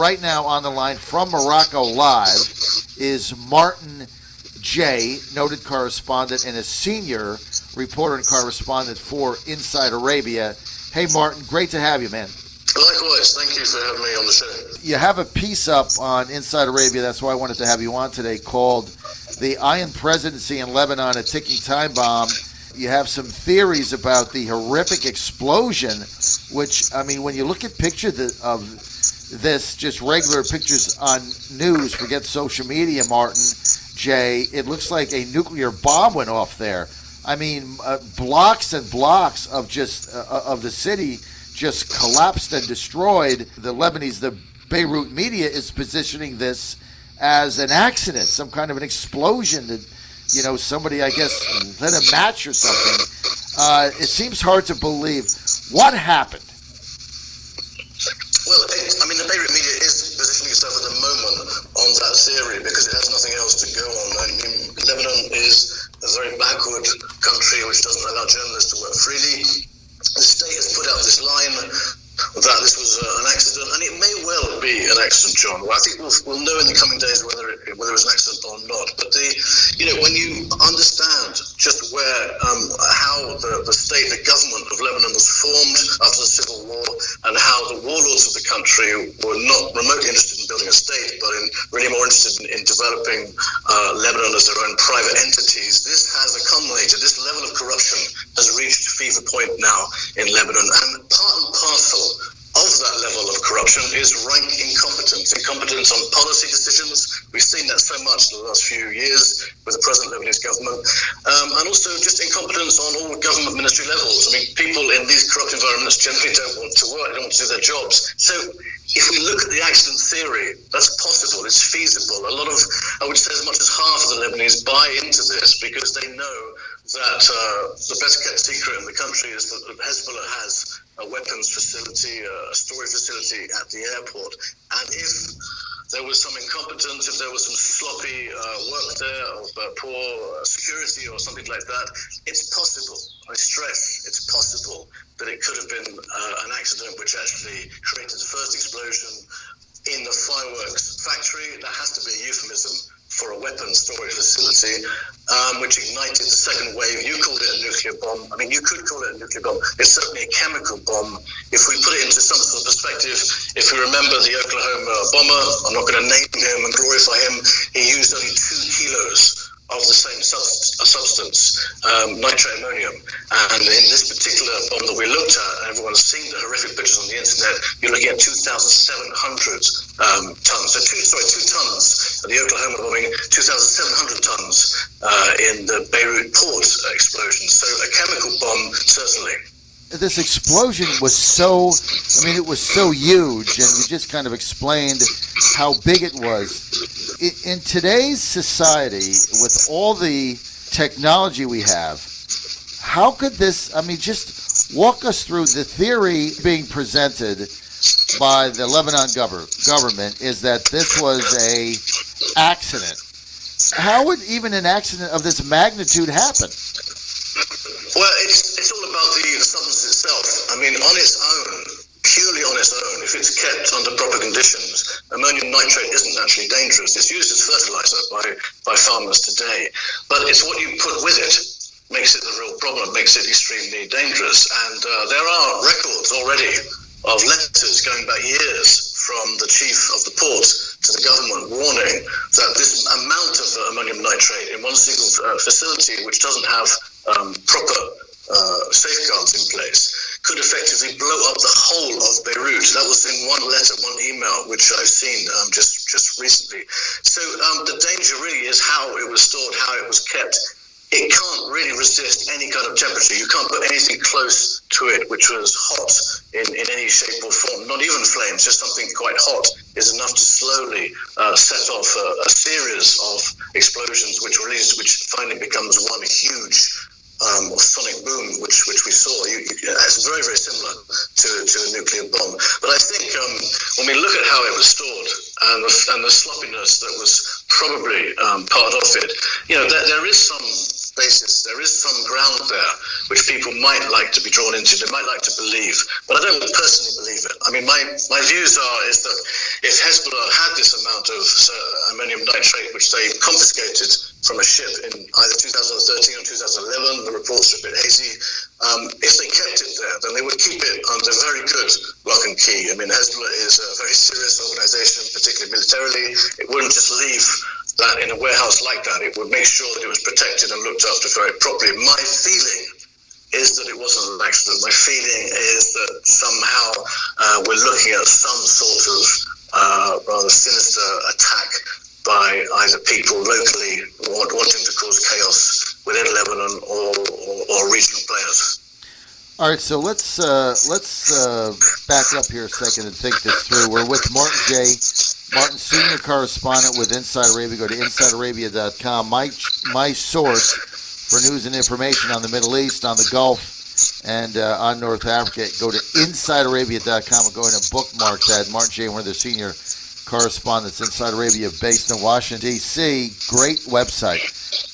right now on the line from Morocco live is Martin J., noted correspondent and a senior reporter and correspondent for Inside Arabia. Hey, Martin, great to have you, man. Likewise. Thank you for having me on the show. You have a piece up on Inside Arabia, that's why I wanted to have you on today, called The Iron Presidency in Lebanon, a Ticking Time Bomb. You have some theories about the horrific explosion, which, I mean, when you look at pictures of this, just regular pictures on news, forget social media, Martin J., it looks like a nuclear bomb went off there. I mean, blocks and blocks of just of the city just collapsed and destroyed. The Beirut media is positioning this as an accident, some kind of an explosion that, you know, somebody, I guess, lit a match or something. It seems hard to believe. What happened? Well, the Beirut media is positioning itself at the moment on that theory because it has nothing else to go on. I mean, Lebanon is a very backward country which doesn't allow journalists to work freely. The state has put out this line that this was an accident, and it may well be an accident, John. Well, I think we'll know in the coming days whether it was an accident or not. But when you understand just how the state, the government of Lebanon was formed after the civil war, and how the warlords of the country were not remotely interested in building a state, but really more interested in developing Lebanon as their own private entities, this has accumulated. This level of corruption has reached fever point now in Lebanon, and part and parcel of that level of corruption is rank incompetence on policy decisions. We've seen that so much in the last few years with the present Lebanese government, and also just incompetence on all government ministry levels. I mean, people in these corrupt environments generally don't want to work, they don't want to do their jobs. So if we look at the accident theory, that's possible, it's feasible. A lot of, I would say as much as half of the Lebanese buy into this because they know that the best kept secret in the country is that Hezbollah has a weapons facility, a storage facility at the airport. And if there was some incompetence, if there was some sloppy work there, or poor security or something like that, it's possible, I stress, it's possible that it could have been an accident which actually created the first explosion in the fireworks factory. That has to be a euphemism for a weapons storage facility, which ignited the second wave. You called it a nuclear bomb. I mean, you could call it a nuclear bomb. It's certainly a chemical bomb. If we put it into some sort of perspective, if we remember the Oklahoma bomber, I'm not going to name him and glorify him, he used only 2 kilos of the same substance, nitrate ammonium. And in this particular bomb that we looked at, and everyone's seen the horrific pictures on the internet, you're looking at 2,700 tons. So 2 tons of the Oklahoma bombing, 2,700 tons in the Beirut port explosion. So a chemical bomb, certainly. This explosion was so huge, and you just kind of explained how big it was. In today's society, with all the technology we have, how could this, just walk us through the theory being presented by the Lebanon government is that this was a accident. How would even an accident of this magnitude happen? Well, it's all about the substance itself. I mean, on its own, purely on its own, if it's kept under proper conditions, ammonium nitrate isn't actually dangerous. It's used as fertilizer by farmers today. But it's what you put with it makes it the real problem, makes it extremely dangerous. And there are records already of letters going back years from the chief of the port to the government warning that this amount of ammonium nitrate in one single facility, which doesn't have proper safeguards in place, could effectively blow up the whole of Beirut. That was in one letter, one email, which I've seen just recently. So the danger really is how it was stored, how it was kept. It can't really resist any kind of temperature. You can't put anything close to it which was hot in any shape or form, not even flames, just something quite hot is enough to slowly set off a series of explosions which finally becomes one huge sonic boom, which we saw. It's very, very similar to a nuclear bomb. But I think when we look at how it was stored and the sloppiness that was probably part of it, there is some basis, there is some ground there which people might like to be drawn into, they might like to believe, but I don't personally believe it. I mean, my views is that if Hezbollah had this amount of ammonium nitrate, which they confiscated from a ship in either 2013 or 2011, the reports are a bit hazy, if they kept it there, then they would keep it under very good lock and key. I mean, Hezbollah is a very serious organization, particularly militarily. It wouldn't just leave that in a warehouse like that. It would make sure that it was protected and looked after very properly. My feeling is that it wasn't an accident. My feeling is that somehow we're looking at some sort of rather sinister attack by either people locally wanting to cause chaos within Lebanon or regional players. All right, so let's back up here a second and think this through. We're with Martin J. Martin, senior correspondent with Inside Arabia. Go to InsideArabia.com. My source for news and information on the Middle East, on the Gulf, and on North Africa. Go to InsideArabia.com and go in and bookmark that. Martin J., one of the senior correspondents, Inside Arabia, based in Washington, D.C. Great website.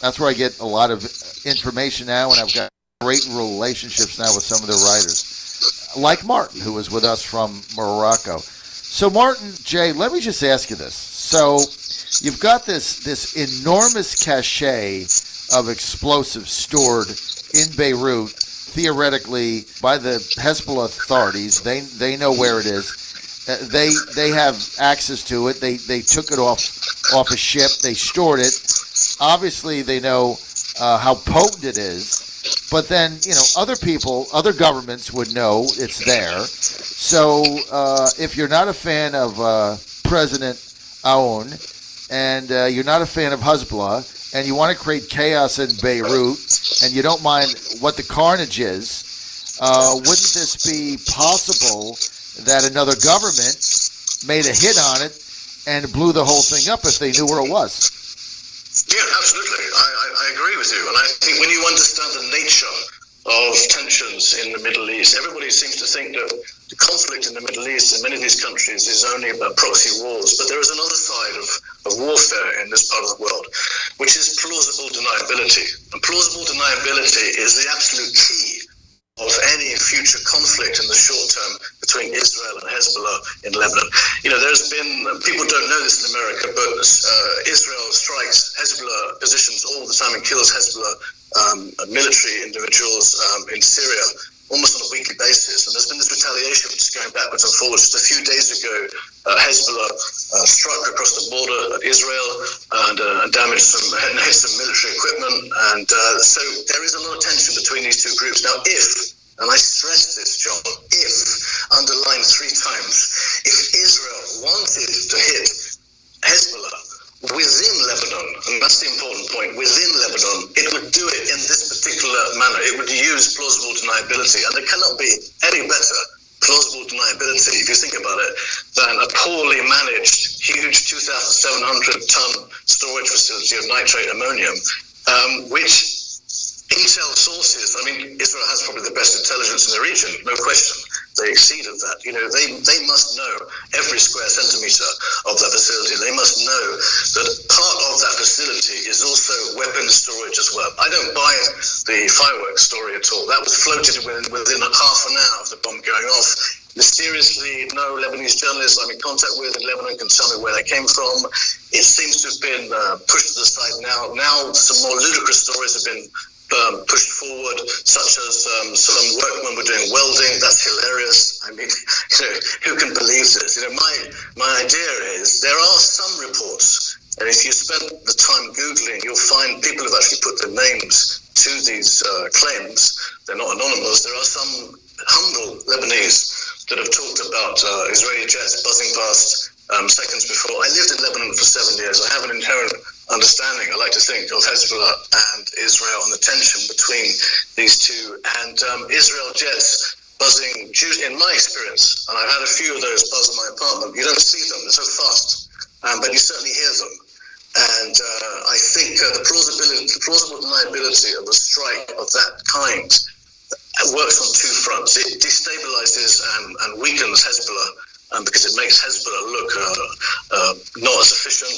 That's where I get a lot of information now, and I've got great relationships now with some of the writers, like Martin, who was with us from Morocco. So, Martin J., let me just ask you this. So, you've got this enormous cache of explosives stored in Beirut, theoretically, by the Hezbollah authorities. They know where it is. They have access to it. They took it off a ship. They stored it. Obviously, they know how potent it is. But then, other people, other governments would know it's there. So if you're not a fan of President Aoun and you're not a fan of Hezbollah and you want to create chaos in Beirut and you don't mind what the carnage is, wouldn't this be possible that another government made a hit on it and blew the whole thing up if they knew where it was? Yeah, absolutely. I agree with you. And I think when you understand the nature of tensions in the Middle East, everybody seems to think that the conflict in the Middle East in many of these countries is only about proxy wars. But there is another side of warfare in this part of the world, which is plausible deniability. And plausible deniability is the absolute key of any future conflict in the short term between Israel and Hezbollah in Lebanon. There's been, people don't know this in America, but Israel strikes Hezbollah positions all the time and kills Hezbollah military individuals in Syria almost on a weekly basis. And there's been this retaliation which is going backwards and forwards. Just a few days ago, Hezbollah struck across the border at Israel and damaged and hit some military equipment. And so there is a lot of tension between these two groups. Now, and I stress this, John, underlined 3 times, if Israel wanted to hit Hezbollah within Lebanon, and that's the important point, within Lebanon, it would do it in this particular manner. It would use plausible deniability, and there cannot be any better plausible deniability, if you think about it, than a poorly managed, huge 2,700-ton storage facility of nitrate ammonium, which intel sources, Israel has probably the best intelligence in the region, no question. They exceeded that. They must know every square centimeter of that facility. They must know that part of that facility is also weapons storage as well. I don't buy the fireworks story at all. That was floated within half an hour of the bomb going off. Mysteriously, no Lebanese journalists I'm in contact with in Lebanon can tell me where that came from. It seems to have been pushed to the side now. Now some more ludicrous stories have been pushed forward, such as some workmen were doing welding. That's hilarious. Who can believe this? My idea is there are some reports, and if you spend the time Googling, you'll find people have actually put their names to these claims. They're not anonymous. There are some humble Lebanese that have talked about Israeli jets buzzing past seconds before. I lived in Lebanon for 7 years. I have an inherent understanding, I like to think, of Hezbollah and Israel and the tension between these two. And Israel jets buzzing, in my experience, and I've had a few of those buzz in my apartment, you don't see them, they're so fast, but you certainly hear them. And I think the plausible deniability of a strike of that kind works on 2 fronts. It destabilizes and weakens Hezbollah, because it makes Hezbollah look not as efficient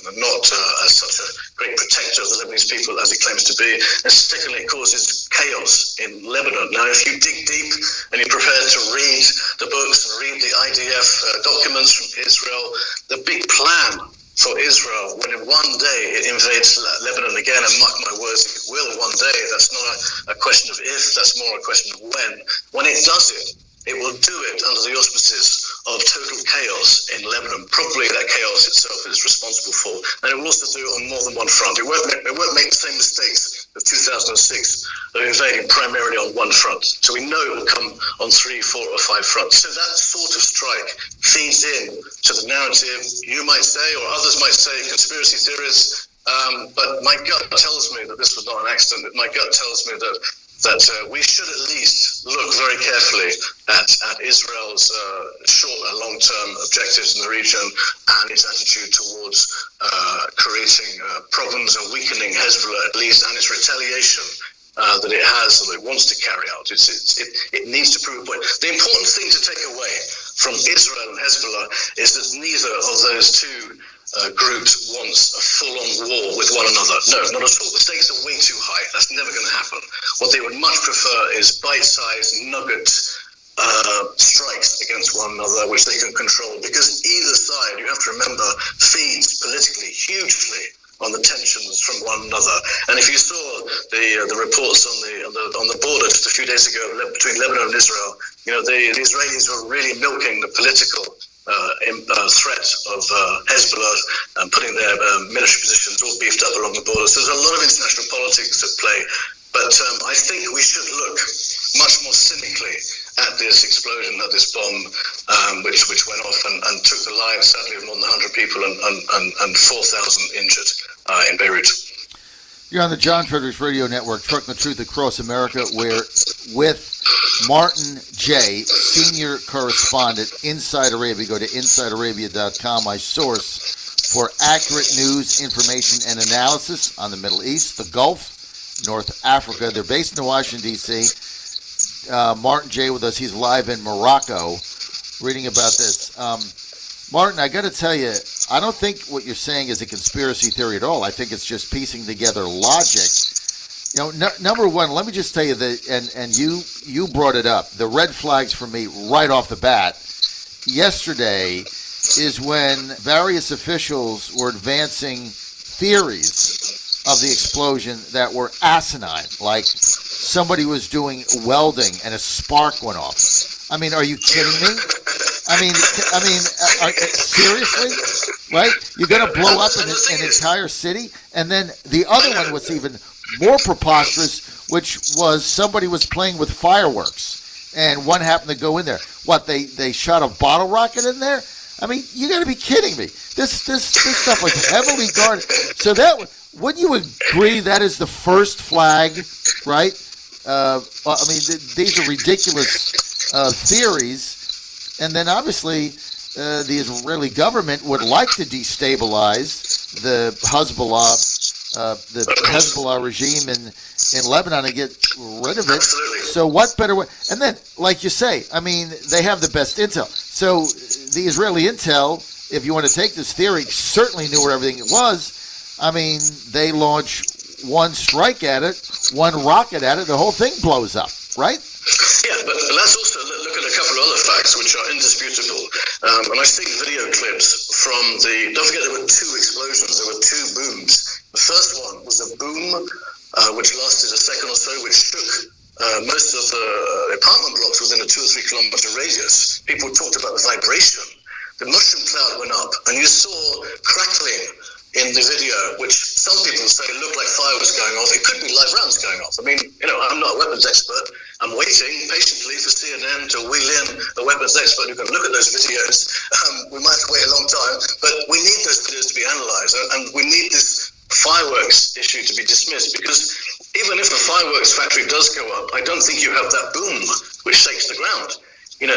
and not as such a great protector of the Lebanese people as it claims to be. And secondly, it causes chaos in Lebanon. Now, if you dig deep and you're prepared to read the books and read the IDF documents from Israel, the big plan for Israel, when in one day it invades Lebanon again, and mark my words, it will one day. That's not a question of if, that's more a question of when. When it does it will do it under the auspices of total chaos in Lebanon. Probably that chaos itself is responsible for. And it will also do it on more than one front. It won't make the same mistakes of 2006 of invading primarily on one front. So we know it will come on 3, 4, or 5 fronts. So that sort of strike feeds in to the narrative, you might say, or others might say, conspiracy theorists. But my gut tells me that this was not an accident. My gut tells me that we should at least look very carefully at Israel's short and long-term objectives in the region and its attitude towards creating problems and weakening Hezbollah at least, and its retaliation that it has or it wants to carry out. It needs to prove a point. The important thing to take away from Israel and Hezbollah is that neither of those two groups wants a full-on war with one another. No, not at all. The stakes are way too high. That's never going to happen. What they would much prefer is bite-sized nugget strikes against one another, which they can control. Because either side, you have to remember, feeds politically hugely on the tensions from one another. And if you saw the reports on the border just a few days ago between Lebanon and Israel, the Israelis were really milking the political threat of Hezbollah and putting their military positions all beefed up along the border. So there's a lot of international politics at play. But I think we should look much more cynically at this explosion, at this bomb, which went off and took the lives, sadly, of more than 100 people and 4,000 injured in Beirut. You're on the John Fredericks Radio Network, Trucking the Truth Across America. We're with Martin J., senior correspondent, Inside Arabia. Go to InsideArabia.com, my source for accurate news, information, and analysis on the Middle East, the Gulf, North Africa. They're based in Washington, D.C. Martin J. with us. He's live in Morocco reading about this. Martin, I got to tell you, I don't think what you're saying is a conspiracy theory at all. I think it's just piecing together logic. Number one, let me just tell you that, and you brought it up, the red flags for me right off the bat. Yesterday is when various officials were advancing theories of the explosion that were asinine, like somebody was doing welding and a spark went off. I mean, are you kidding me? I mean, seriously? Right? You're going to blow up an entire city? And then the other one was even more preposterous, which was somebody was playing with fireworks, and one happened to go in there. What, they shot a bottle rocket in there? I mean, you got to be kidding me. This stuff was heavily guarded. So wouldn't you agree that is the first flag, right? These are ridiculous theories. And then obviously the Israeli government would like to destabilize the Hezbollah regime in Lebanon and get rid of it. Absolutely. So what better way? And then, like you say, I mean, they have the best intel. So the Israeli intel, if you want to take this theory, certainly knew where everything was. I mean, they launch one strike at it, one rocket at it, the whole thing blows up, right? Yeah, but let's also look at a couple of other facts which are indisputable. And I think video clips from don't forget there were 2 explosions, there were 2 booms. The first one was a boom which lasted a second or so, which shook most of the apartment blocks within a 2 or 3 kilometer radius. People talked about the vibration. The mushroom cloud went up, and you saw crackling in the video, which some people say looked like fire was going off. It could be live rounds going off. I mean, I'm not a weapons expert. I'm waiting patiently for CNN to wheel in a weapons expert who can look at those videos. We might have to wait a long time, but we need those videos to be analyzed, and we need this fireworks issue to be dismissed, because even if a fireworks factory does go up, I don't think you have that boom which shakes the ground.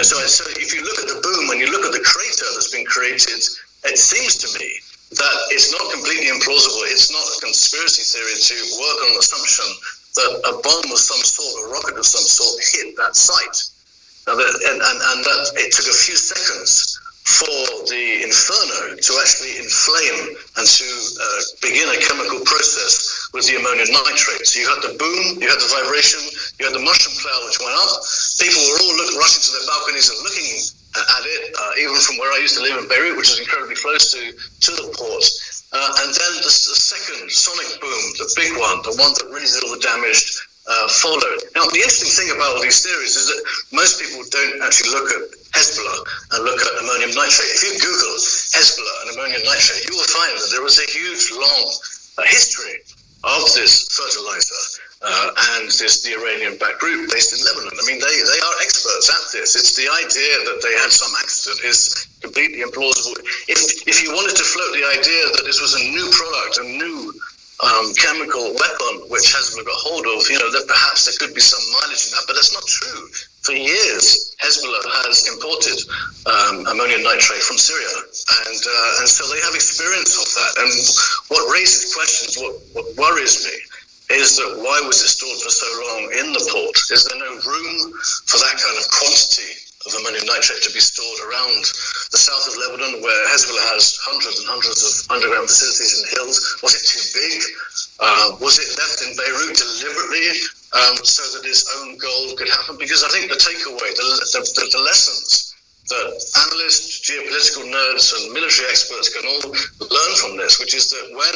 So if you look at the boom and you look at the crater that's been created, it seems to me that it's not completely implausible. It's not a conspiracy theory to work on an assumption that a bomb of some sort, a rocket of some sort, hit that site. Now, and that it took a few seconds for the inferno to actually inflame and to begin a chemical process with the ammonium nitrate. So you had the boom, you had the vibration, you had the mushroom cloud which went up. People were all rushing to their balconies and looking at it, even from where I used to live in Beirut, which is incredibly close to the port. And then the second sonic boom, the big one, the one that really did all the damage, followed. Now, the interesting thing about all these theories is that most people don't actually look at Hezbollah and look at ammonium nitrate. If you Google Hezbollah and ammonium nitrate, you will find that there was a huge, long history of this fertilizer and the Iranian-backed group based in Lebanon. I mean, they are experts at this. It's the idea that they had some accident is completely implausible. If you wanted to float the idea that this was a new product, a new chemical weapon which Hezbollah got hold of, that perhaps there could be some mileage in that, but that's not true. For years, Hezbollah has imported ammonium nitrate from Syria, and so they have experience of that. And what raises questions, what worries me, is that why was it stored for so long in the port? Is there no room for that kind of quantity of ammonium nitrate to be stored around the south of Lebanon, where Hezbollah has hundreds and hundreds of underground facilities in the hills? Was it too big? Was it left in Beirut deliberately so that its own goal could happen? Because I think the takeaway, the lessons that analysts, geopolitical nerds, and military experts can all learn from this, which is that when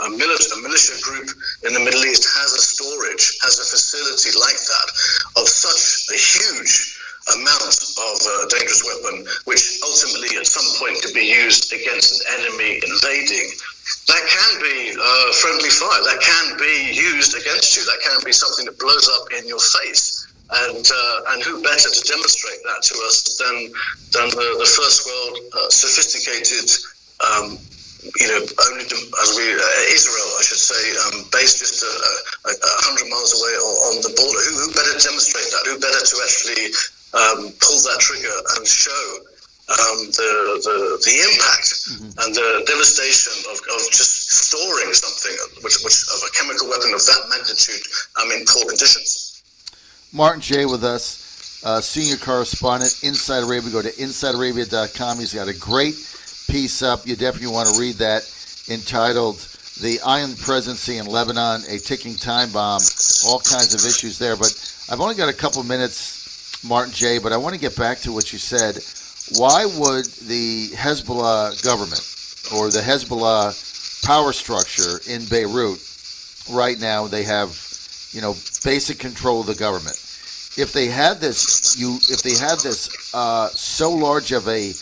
a militia group in the Middle East has a facility like that, of such a huge amount of a dangerous weapon, which ultimately at some point could be used against an enemy invading, that can be friendly fire, that can be used against you, that can be something that blows up in your face. And who better to demonstrate that to us than the first world sophisticated, Israel, I should say, based just 100 miles away on the border. Who better to demonstrate that? Who better to actually pull that trigger and show the impact and the devastation of just storing something which of a chemical weapon of that magnitude in poor conditions. Martin J. with us, senior correspondent, Inside Arabia. Go to InsideArabia.com. He's got a great piece up. You definitely want to read that, entitled The Iron Presidency in Lebanon, a Ticking Time Bomb, all kinds of issues there. But I've only got a couple minutes, Martin J., but I want to get back to what you said. Why would the Hezbollah government or the Hezbollah power structure in Beirut right now, they have, basic control of the government. If they had this, so large of a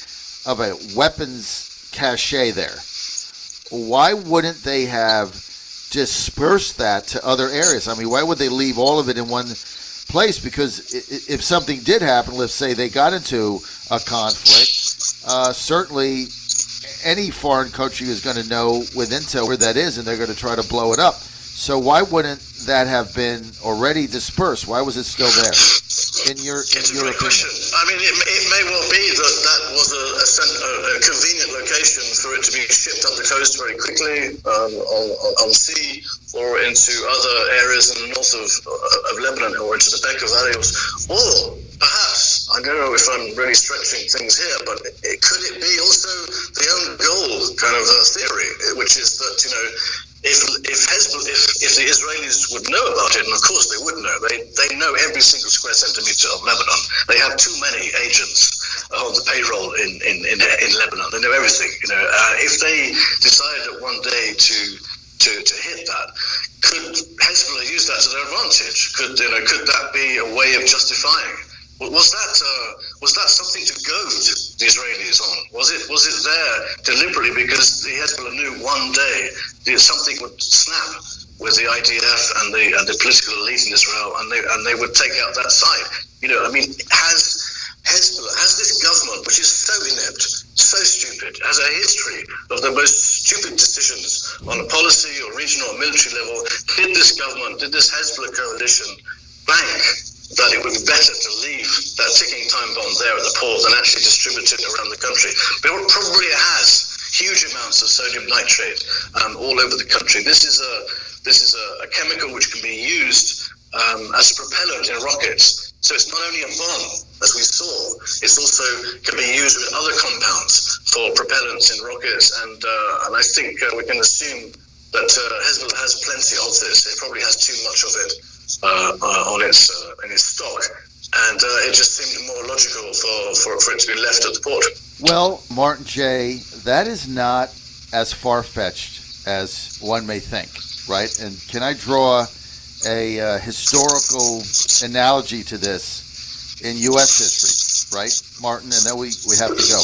weapons cache there, why wouldn't they have dispersed that to other areas? I mean, why would they leave all of it in one place? Because if something did happen, let's say they got into a conflict, certainly any foreign country is going to know with intel where that is, and they're going to try to blow it up. So why wouldn't that have been already dispersed? Why was it still there? In your opinion? Question. I mean, it may well be that was a convenient location for it to be shipped up the coast very quickly on sea or into other areas in the north of Lebanon or into the Bekaa Valley. Or perhaps, I don't know if I'm really stretching things here, but could it be also the own goal kind of theory, which is that, if the Israelis would know about it, and of course they would know, they know every single square centimeter of Lebanon. They have too many agents on the payroll in Lebanon. They know everything. If they decided one day to hit that, could Hezbollah use that to their advantage? Could that be a way of justifying? Was that something to goad the Israelis on? Was it there deliberately because the Hezbollah knew one day something would snap with the IDF and the political elite in Israel, and they would take out that side? Has Hezbollah, has this government, which is so inept, so stupid, has a history of the most stupid decisions on a policy or regional or military level, did this Hezbollah coalition bank that it would be better to leave that ticking time bomb there at the port than actually distribute it around the country? But it probably has huge amounts of sodium nitrate all over the country. This is a chemical which can be used as a propellant in rockets So it's not only a bomb, as we saw, it's also can be used with other compounds for propellants in rockets, and I think we can assume that Hezbollah has plenty of this. It probably has too much of it in its stock, and it just seemed more logical for it to be left at the port. Well, Martin J., that is not as far-fetched as one may think, right? And can I draw a historical analogy to this in U.S. history, right, Martin? And then we have to go.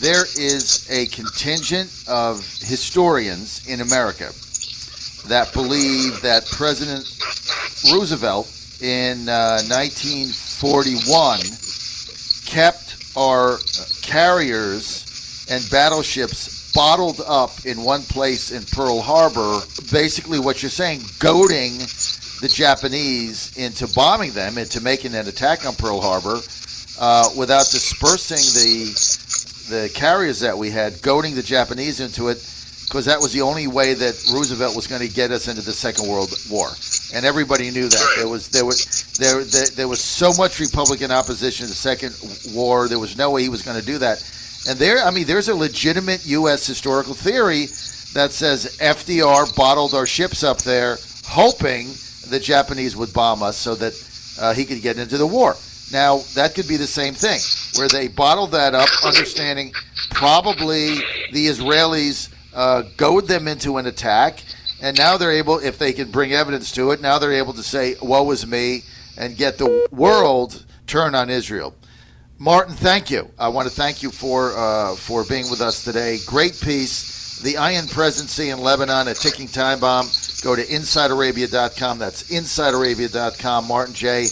There is a contingent of historians in America that believe that President Roosevelt in 1941 kept our carriers and battleships bottled up in one place in Pearl Harbor, basically what you're saying, goading the Japanese into bombing them, into making an attack on Pearl Harbor, without dispersing the carriers that we had, goading the Japanese into it, because that was the only way that Roosevelt was going to get us into the Second World War, and everybody knew that. There was so much Republican opposition to the Second War. There was no way he was going to do that. And there's a legitimate U.S. historical theory that says FDR bottled our ships up there, hoping the Japanese would bomb us so that he could get into the war. Now, that could be the same thing, where they bottled that up, understanding probably the Israelis goad them into an attack, and now they're able, if they can bring evidence to it, now they're able to say, woe is me, and get the world turned on Israel. Martin, thank you. I want to thank you for being with us today. Great piece. The Iron Presidency in Lebanon, a ticking time bomb. Go to InsideArabia.com. That's InsideArabia.com. Martin J.,